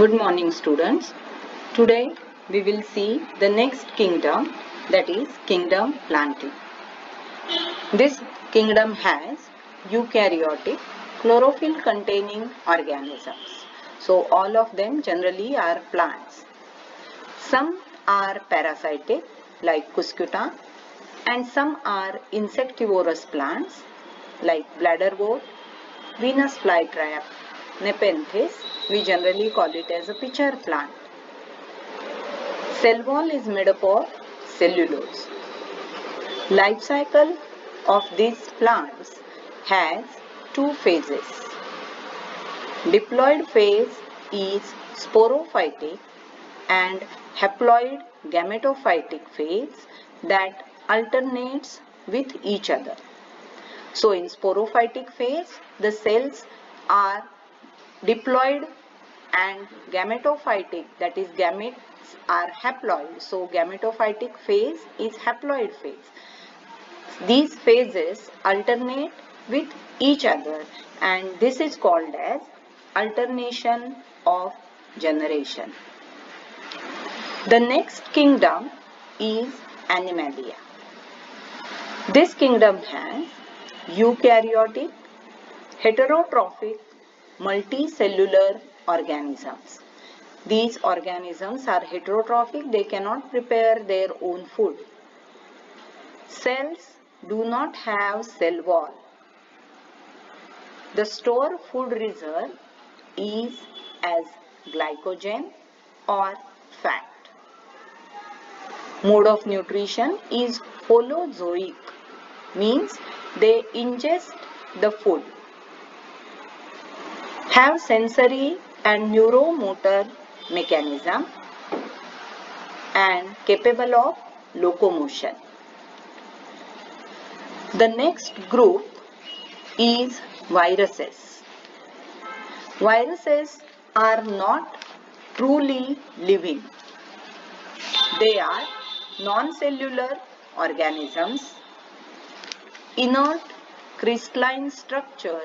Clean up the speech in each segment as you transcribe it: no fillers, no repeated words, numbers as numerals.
Good morning, students. Today we will see the next kingdom, that is kingdom plantae. This kingdom has eukaryotic chlorophyll containing organisms. So all of them generally are plants. Some are parasitic like Cuscuta and some are insectivorous plants like bladderwort, Venus flytrap, Nepenthes. We generally call it as a pitcher plant. Cell wall is made up of cellulose. Life cycle of these plants has two phases. Diploid phase is sporophytic and haploid gametophytic phase that alternates with each other. So in sporophytic phase, the cells are diploid and gametophytic, that is gametes are haploid. So gametophytic phase is haploid phase. These phases alternate with each other and this is called as alternation of generation. The next kingdom is Animalia. This kingdom has eukaryotic, heterotrophic, multicellular organisms. These organisms are heterotrophic, they cannot prepare their own food. Cells do not have cell wall. The stored food reserve is as glycogen or fat. Mode of nutrition is holozoic, means they ingest the food. Have sensory and neuromotor mechanism and capable of locomotion. The next group is viruses. Viruses are not truly living. They are non-cellular organisms, inert crystalline structure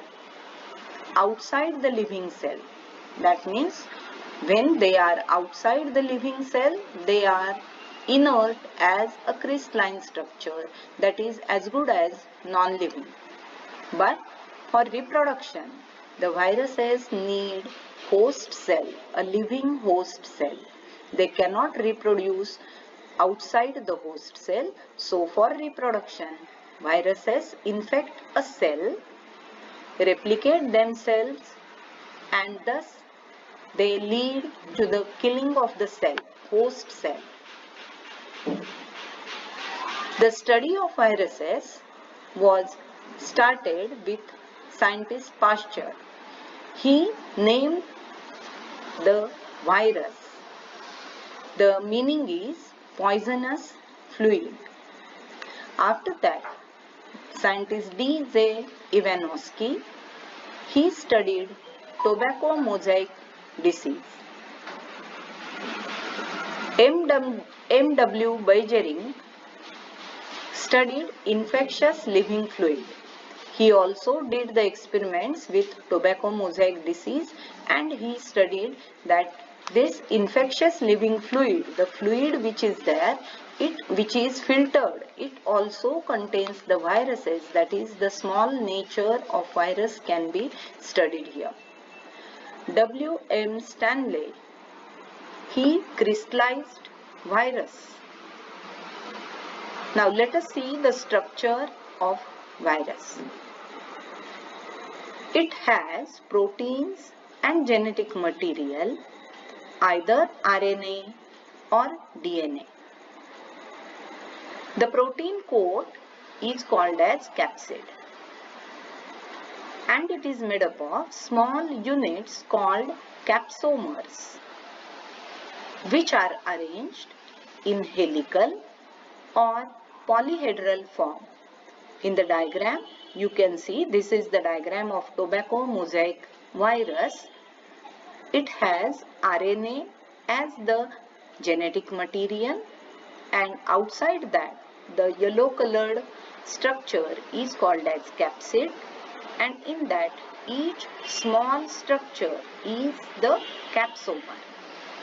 outside the living cell. That means when they are outside the living cell, they are inert as a crystalline structure, that is as good as non-living. But for reproduction, the viruses need host cell, a living host cell. They cannot reproduce outside the host cell. So for reproduction, viruses infect a cell, replicate themselves, and thus they lead to the killing of the cell, host cell. The study of viruses was started with scientist Pasteur. He named the virus. The meaning is poisonous fluid. After that, scientist D.J. Ivanovsky, he studied tobacco mosaic disease. M.W. Beijering studied infectious living fluid. He also did the experiments with tobacco mosaic disease and he studied that this infectious living fluid, the fluid which is there, which is filtered, it also contains the viruses, that is the small nature of virus can be studied here. W.M. Stanley, he crystallized virus. Now let us see the structure of virus. It has proteins and genetic material, either RNA or DNA. The protein coat is called as capsid and it is made up of small units called capsomers, which are arranged in helical or polyhedral form. In the diagram, you can see this is the diagram of tobacco mosaic virus. It has RNA as the genetic material and outside that the yellow colored structure is called as capsid and in that each small structure is the capsomer,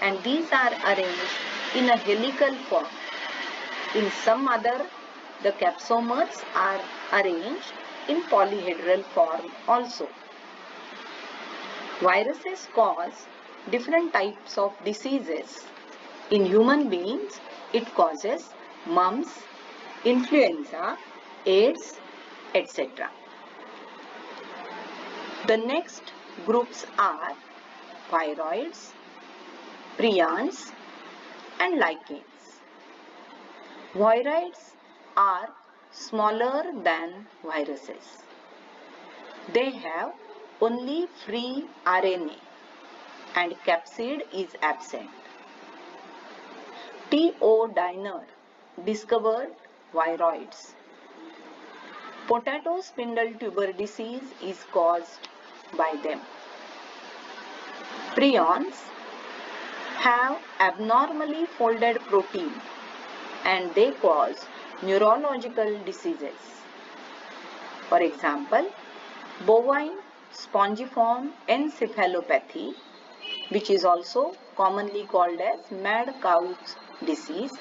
and these are arranged in a helical form. In some other, the capsomers are arranged in polyhedral form also. Viruses cause different types of diseases. In human beings, it causes mumps, influenza, AIDS, etc. The next groups are viroids, prions, and lichens. Viroids are smaller than viruses. They have only free RNA and capsid is absent. T.O. Diner discovered viroids. Potato spindle tuber disease is caused by them. Prions have abnormally folded protein and they cause neurological diseases. For example, bovine spongiform encephalopathy, which is also commonly called as mad cow's disease,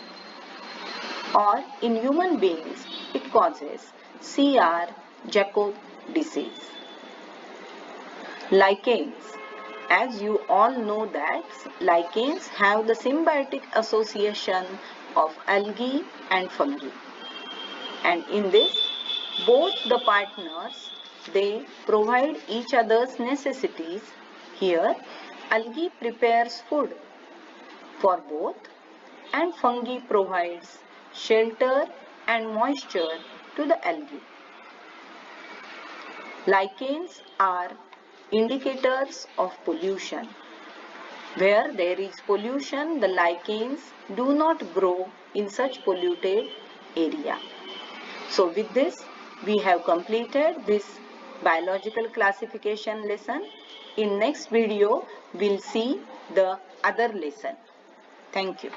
or in human beings it causes CR-Jakob disease. Lichens. As you all know that lichens have the symbiotic association of algae and fungi, and in this both the partners, they provide each other's necessities. Here algae prepares food for both and fungi provides shelter and moisture to the algae. Lichens are indicators of pollution. Where there is pollution, the lichens do not grow in such polluted area. So with this, we have completed this biological classification lesson. In next video, we'll see the other lesson. Thank you.